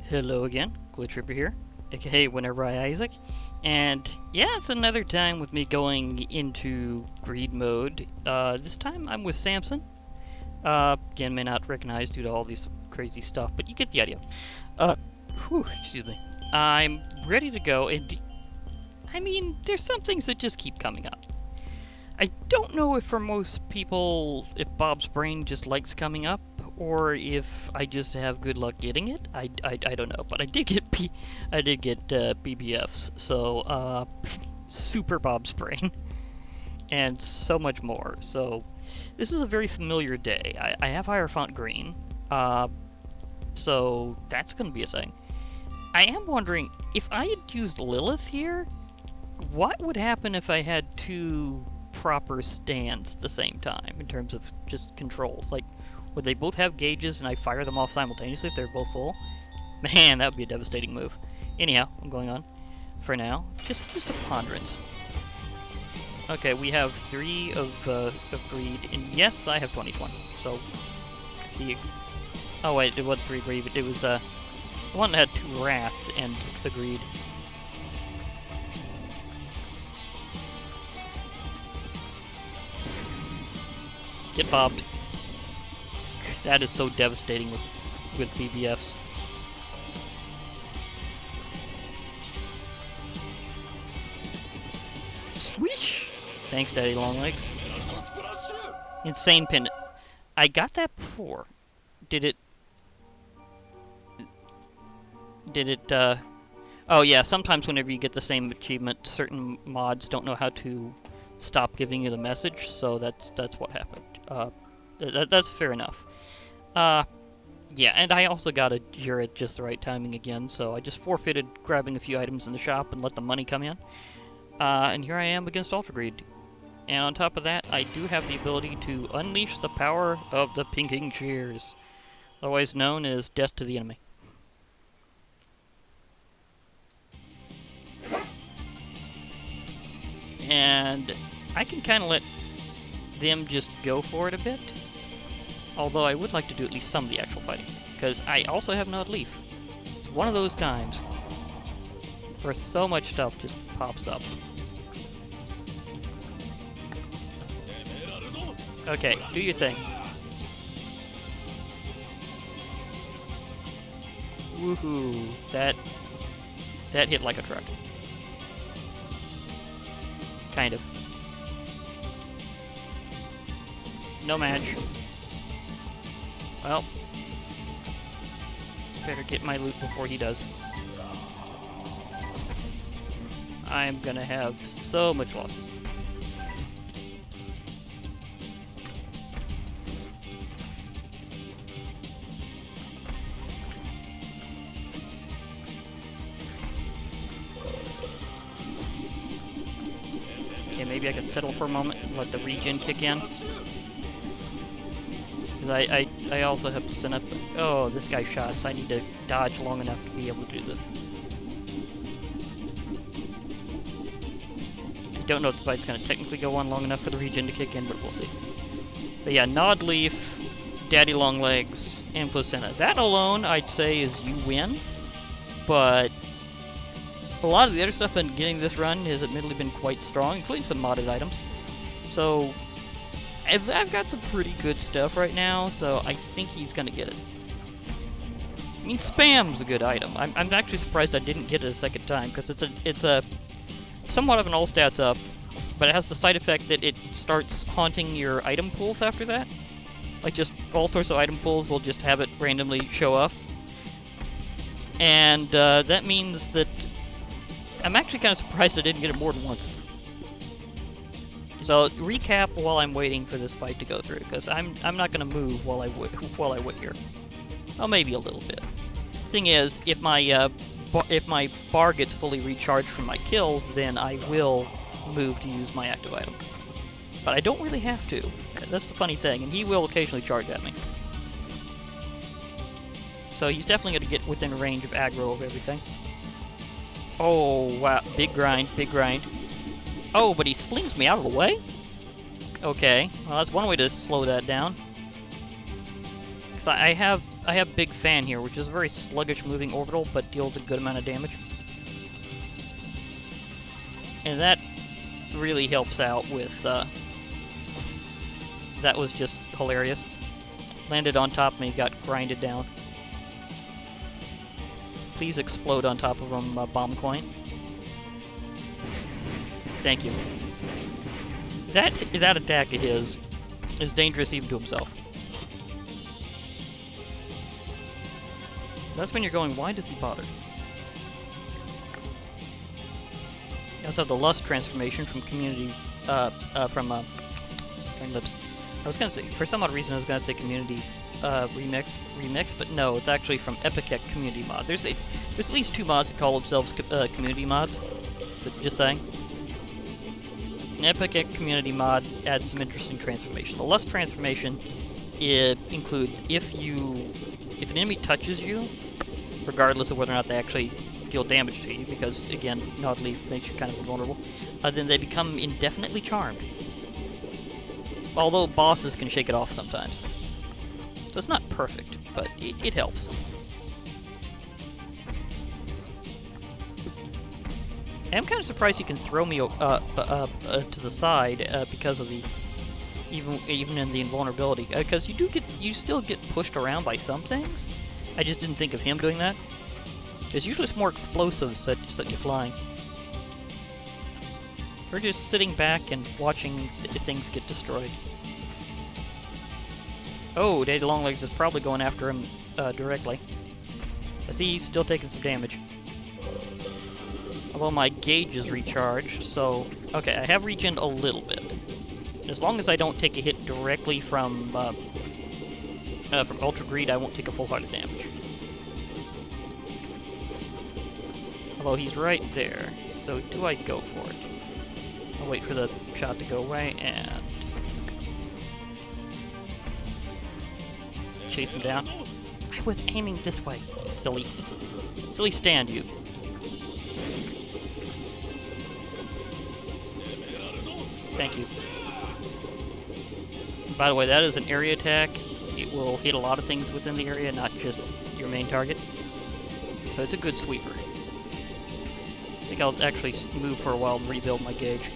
Hello again, Glitch Ripper here, aka Whenever I Isaac, and yeah, it's another time with me going into greed mode. This time I'm with Samson. Again, may not recognize due to all these crazy stuff, but you get the idea. Excuse me. I'm ready to go, and I mean, there's some things that just keep coming up. I don't know if for most people, if Bob's brain just likes coming up, or if I just have good luck getting it. I don't know, but I did get BBFs, so super Bob's brain, and so much more. So this is a very familiar day. I have Hierophant Green, so that's going to be a thing. I am wondering, if I had used Lilith here, what would happen if I had two proper stands at the same time, in terms of just controls? Like, would they both have gauges and I fire them off simultaneously if they're both full? Man, that would be a devastating move. Anyhow, I'm going on for now. Just a ponderance. Okay, we have 3 of greed, and yes, I have 2020. So, oh wait, it wasn't 3 greed, but it was one that had 2 wrath and the greed. Get bobbed. That is so devastating with BBFs. Swish! Thanks, Daddy Longlegs. Insane pin. I got that before. Did it... Oh yeah, sometimes whenever you get the same achievement, certain mods don't know how to stop giving you the message, so that's what happened. That's fair enough. Yeah, and I also got a Jura at just the right timing again, so I just forfeited grabbing a few items in the shop and let the money come in. And here I am against Ultra Greed. And on top of that, I do have the ability to unleash the power of the Pinking Cheers, otherwise known as Death to the Enemy. And I can kind of let them just go for it a bit. Although I would like to do at least some of the actual fighting, because I also have Nod Leaf. It's one of those times where so much stuff just pops up. Okay, do your thing. Woohoo! That hit like a truck. Kind of. No match. Well, better get my loot before he does. I'm gonna have so much losses. Okay, maybe I can settle for a moment and let the regen kick in. I also have to send up... Oh, this guy shot, so I need to dodge long enough to be able to do this. I don't know if the fight's going to technically go on long enough for the regen to kick in, but we'll see. But yeah, Nod Leaf, Daddy Longlegs, and Placenta. That alone, I'd say, is you win. But a lot of the other stuff in getting this run has admittedly been quite strong, including some modded items. So I've got some pretty good stuff right now, so I think he's gonna get it. I mean, Spam's a good item. I'm actually surprised I didn't get it a second time, because it's a somewhat of an all stats up, but it has the side effect that it starts haunting your item pools after that. Like, just all sorts of item pools will just have it randomly show up. And that means that I'm actually kind of surprised I didn't get it more than once. So, recap while I'm waiting for this fight to go through, because I'm not going to move while I wait here. Well, maybe a little bit. Thing is, if my bar gets fully recharged from my kills, then I will move to use my active item. But I don't really have to. That's the funny thing, and he will occasionally charge at me. So he's definitely going to get within range of aggro of everything. Oh, wow. Big grind, big grind. Oh, but he slings me out of the way? Okay, well that's one way to slow that down. Because I have have Big Fan here, which is a very sluggish moving orbital, but deals a good amount of damage. And that really helps out with, that was just hilarious. Landed on top of me, got grinded down. Please explode on top of him, bomb coin. Thank you. That attack of his is dangerous even to himself. That's when you're going, why does he bother? You also have the Lust transformation from Community, Lips. I was gonna say, for some odd reason I was gonna say Community, remix, but no, it's actually from Epicec Community Mod. There's at least 2 mods that call themselves, Community Mods, but just saying. Epicec Community Mod adds some interesting transformation. The Lust transformation, it includes if an enemy touches you, regardless of whether or not they actually deal damage to you, because, again, Nod Leaf makes you kind of invulnerable, then they become indefinitely charmed. Although bosses can shake it off sometimes. So it's not perfect, but it helps. I'm kind of surprised you can throw me to the side because of the even in the invulnerability, because you still get pushed around by some things. I just didn't think of him doing that. Because usually it's more explosives that set you flying. We're just sitting back and watching things get destroyed. Oh, Daddy Longlegs is probably going after him directly. I see he's still taking some damage. Although my gauge is recharged, so... Okay, I have regened a little bit. As long as I don't take a hit directly from Ultra Greed, I won't take a full heart of damage. Although he's right there, so do I go for it? I'll wait for the shot to go away, and... chase him down. I was aiming this way, silly. Silly stand, you. Thank you. By the way, that is an area attack. It will hit a lot of things within the area, not just your main target. So it's a good sweeper. I think I'll actually move for a while and rebuild my gauge.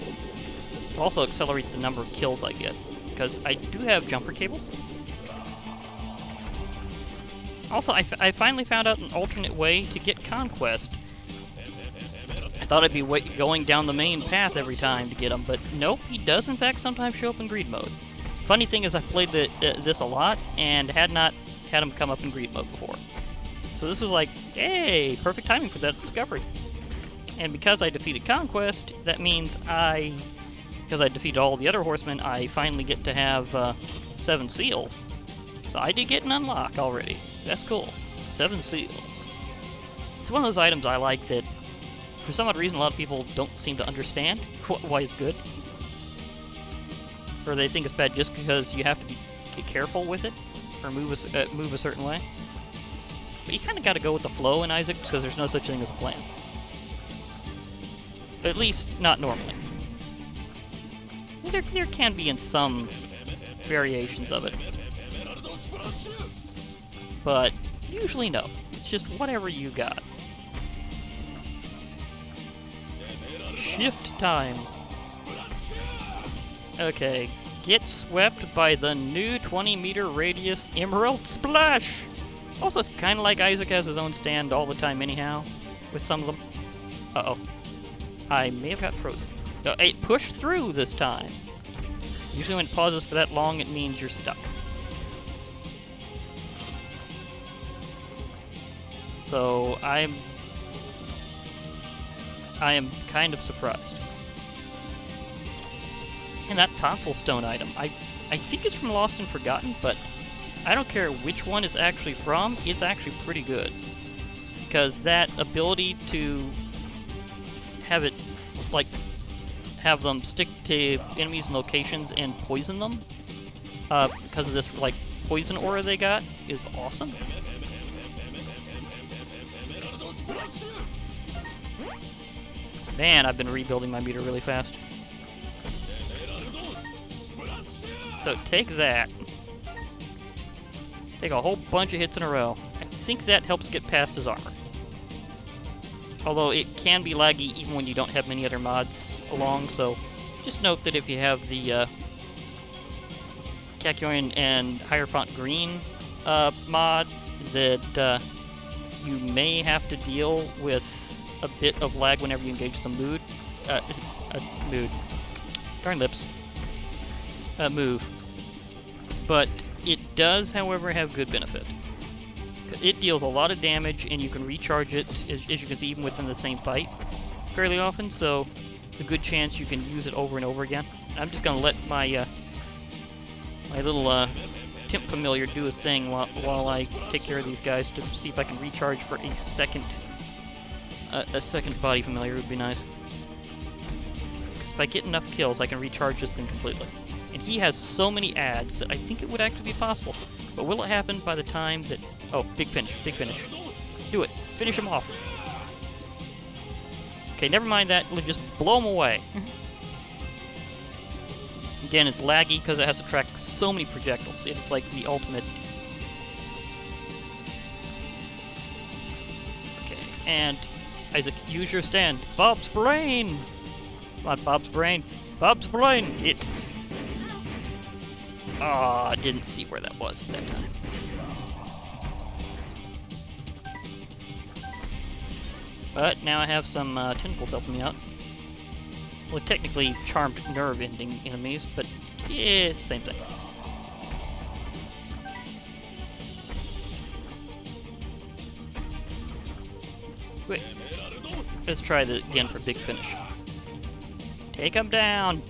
I'll also accelerate the number of kills I get, because I do have jumper cables. Also, I finally found out an alternate way to get Conquest. I thought I'd be going down the main path every time to get him, but nope, he does in fact sometimes show up in greed mode. Funny thing is, I played this a lot and had not had him come up in greed mode before. So this was like, hey, perfect timing for that discovery. And because I defeated Conquest, that means because I defeated all the other horsemen, I finally get to have 7 seals. So I did get an unlock already. That's cool. 7 seals. It's one of those items I like that, for some odd reason, a lot of people don't seem to understand why it's good. Or they think it's bad just because you have to be careful with it, or move a certain way. But you kind of got to go with the flow in Isaac, because there's no such thing as a plan. At least, not normally. There can be in some variations of it. But usually no. It's just whatever you got. Shift time. Okay. Get swept by the new 20-meter radius Emerald Splash! Also, it's kind of like Isaac has his own stand all the time anyhow, with some of them. Uh-oh. I may have got frozen. No, it pushed through this time. Usually when it pauses for that long, it means you're stuck. So, I am kind of surprised. And that tonsil stone item, I think it's from Lost and Forgotten, but I don't care which one it's actually from, it's actually pretty good. Because that ability to have it, like, have them stick to enemies and locations and poison them, because of this, like, poison aura they got, is awesome. Man, I've been rebuilding my meter really fast. So take that. Take a whole bunch of hits in a row. I think that helps get past his armor. Although it can be laggy even when you don't have many other mods along, so just note that if you have the Kakyoin and Hierophant Green mod, that you may have to deal with a bit of lag whenever you engage the mood. Darn lips. Move. But it does, however, have good benefit. It deals a lot of damage, and you can recharge it, as you can see, even within the same fight fairly often, so a good chance you can use it over and over again. I'm just going to let my my little Temp Familiar do his thing while I take care of these guys to see if I can recharge for a second Body Familiar would be nice. Because if I get enough kills, I can recharge this thing completely. And he has so many ads that I think it would actually be possible. But will it happen by the time that... Oh, big finish, big finish. Do it. Finish him off. Okay, never mind that. Let's just blow him away. Again, it's laggy because it has to track so many projectiles. It's like the ultimate... Okay, and Isaac, use your stand. Bob's brain! Come on, Bob's brain. Bob's brain! It... Oh, I didn't see where that was at that time. But now I have some tentacles helping me out. Well, technically charmed nerve ending enemies, but yeah, same thing. Wait, let's try that again for big finish. Take him down!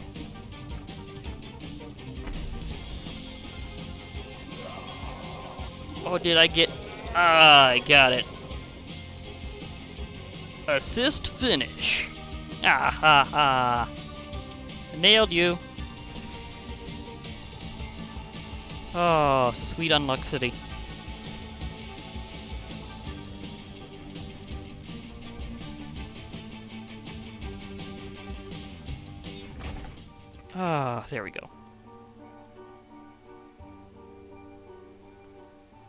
Oh, did I get... Ah, I got it. Assist finish. Ah ha ha. Nailed you. Oh, sweet Unluxity. Ah, there we go.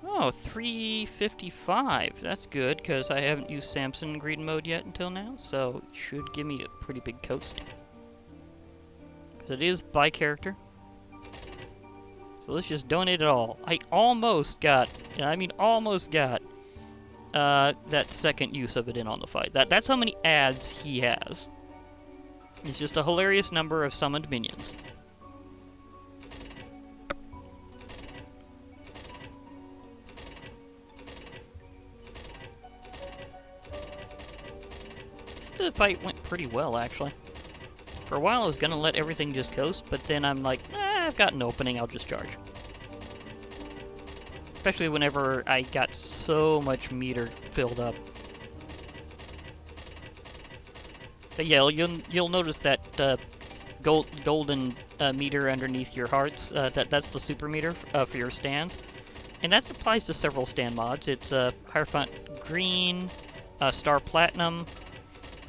Oh, 355. That's good, because I haven't used Samson in greed mode yet until now, so it should give me a pretty big coast. Because it is by character. So let's just donate it all. I almost got, and I mean almost got, that second use of it in on the fight. That's how many ads he has. It's just a hilarious number of summoned minions. The fight went pretty well, actually. For a while I was gonna let everything just coast, but then I'm like, I've got an opening, I'll just charge. Especially whenever I got so much meter filled up. But yeah, you'll notice that golden meter underneath your hearts. That's the super meter for your stands, and that applies to several stand mods. It's Hierophant Green, Star Platinum,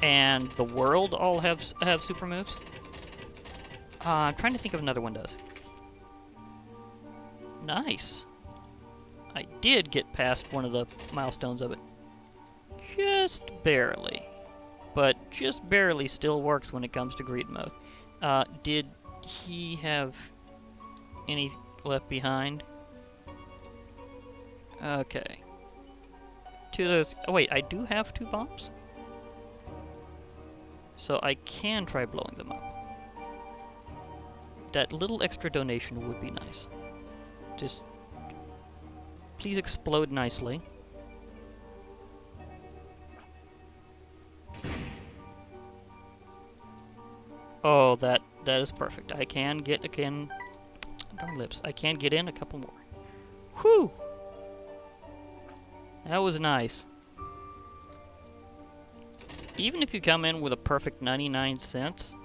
and the World all have super moves. I'm trying to think of another one does. Nice. I did get past one of the milestones of it. Just barely. But just barely still works when it comes to greed mode. Did he have any left behind? Okay. Two of those... Oh wait, I do have 2 bombs? So I can try blowing them up. That little extra donation would be nice. Just... please explode nicely. Oh, that is perfect. I can get again. Darn lips. I can get in a couple more. Whew! That was nice. Even if you come in with a perfect 99 cents,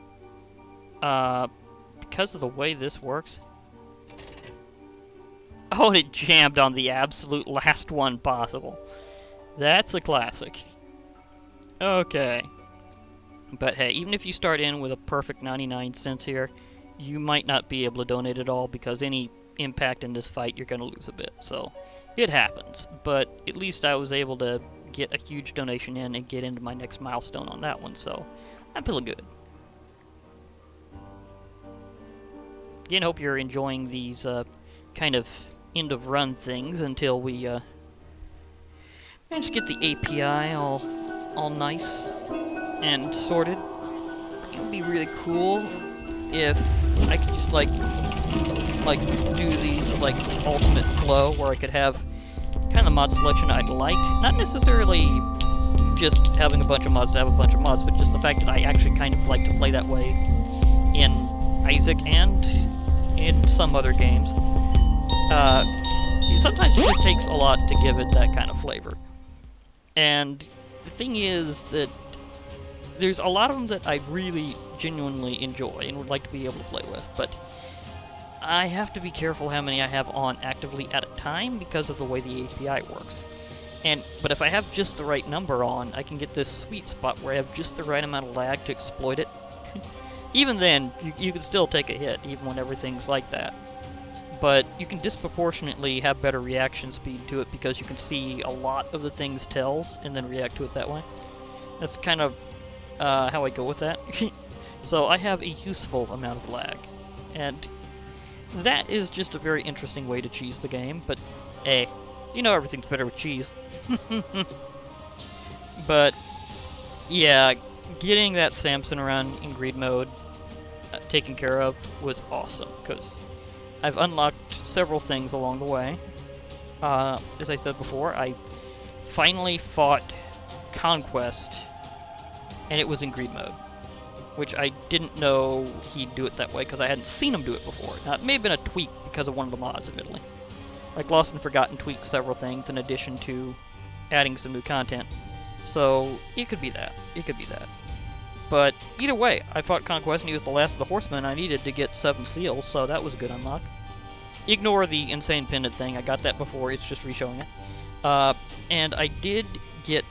because of the way this works. Oh, it jammed on the absolute last one possible. That's a classic. Okay. But hey, even if you start in with a perfect 99 cents here, you might not be able to donate at all because any impact in this fight, you're going to lose a bit. So It happens, but at least I was able to get a huge donation in and get into my next milestone on that one, so I'm feeling good. Again, hope you're enjoying these kind of end-of-run things until we manage to get the API all nice and sorted. It would be really cool if I could just like do these like ultimate flow where I could have kind of mod selection I'd like. Not necessarily just having a bunch of mods to have a bunch of mods, but just the fact that I actually kind of like to play that way in Isaac and in some other games. Sometimes it just takes a lot to give it that kind of flavor. And the thing is that there's a lot of them that I really genuinely enjoy and would like to be able to play with, but I have to be careful how many I have on actively at a time because of the way the API works. But if I have just the right number on, I can get this sweet spot where I have just the right amount of lag to exploit it. Even then, you can still take a hit, even when everything's like that. But you can disproportionately have better reaction speed to it because you can see a lot of the things tells and then react to it that way. That's kind of how I go with that. So I have a useful amount of lag. And that is just a very interesting way to cheese the game, but hey, you know everything's better with cheese. But yeah, getting that Samson around in greed mode taken care of was awesome, because I've unlocked several things along the way. As I said before, I finally fought Conquest, and it was in greed mode, which I didn't know he'd do it that way because I hadn't seen him do it before. Now, it may have been a tweak because of one of the mods, admittedly. Like Lost and Forgotten tweaked several things in addition to adding some new content. So, it could be that. It could be that. But either way, I fought Conquest and he was the last of the horsemen I needed to get 7 seals, so that was a good unlock. Ignore the insane pendant thing, I got that before, it's just re-showing it. And I did get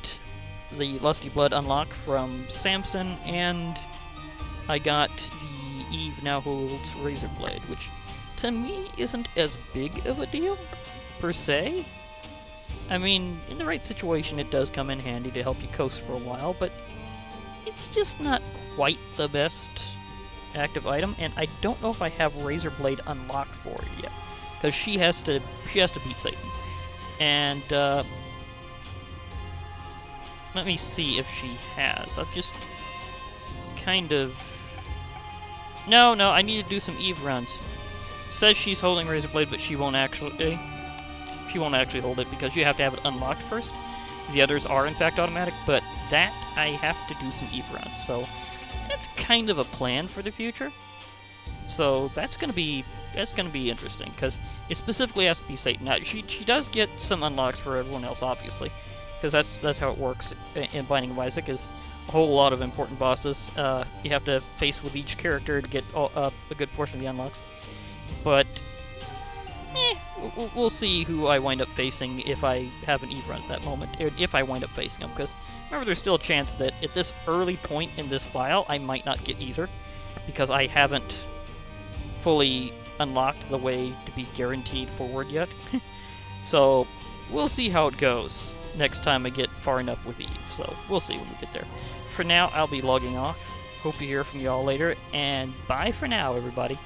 the Lusty Blood unlock from Samson, and I got the Eve now holds Razor Blade, which to me isn't as big of a deal, per se. I mean, in the right situation it does come in handy to help you coast for a while, but it's just not quite the best active item, and I don't know if I have Razor Blade unlocked for her yet, because she has to beat Satan. And let me see if she has. I've just kind of... No, I need to do some Eve runs. It says she's holding Razor Blade, but she won't actually hold it because you have to have it unlocked first. The others are in fact automatic, but that I have to do some Eve runs. So that's kind of a plan for the future. So that's gonna be interesting because it specifically has to be Satan. Now she does get some unlocks for everyone else, obviously, because that's how it works in Binding of Isaac. Is a whole lot of important bosses you have to face with each character to get a good portion of the unlocks. But we'll see who I wind up facing if I have an Eve run at that moment, if I wind up facing them, because remember there's still a chance that at this early point in this file I might not get either, because I haven't fully unlocked the way to be guaranteed forward yet. So we'll see how it goes next time I get far enough with Eve, so we'll see when we get there. For now, I'll be logging off. Hope to hear from you all later, and bye for now, everybody.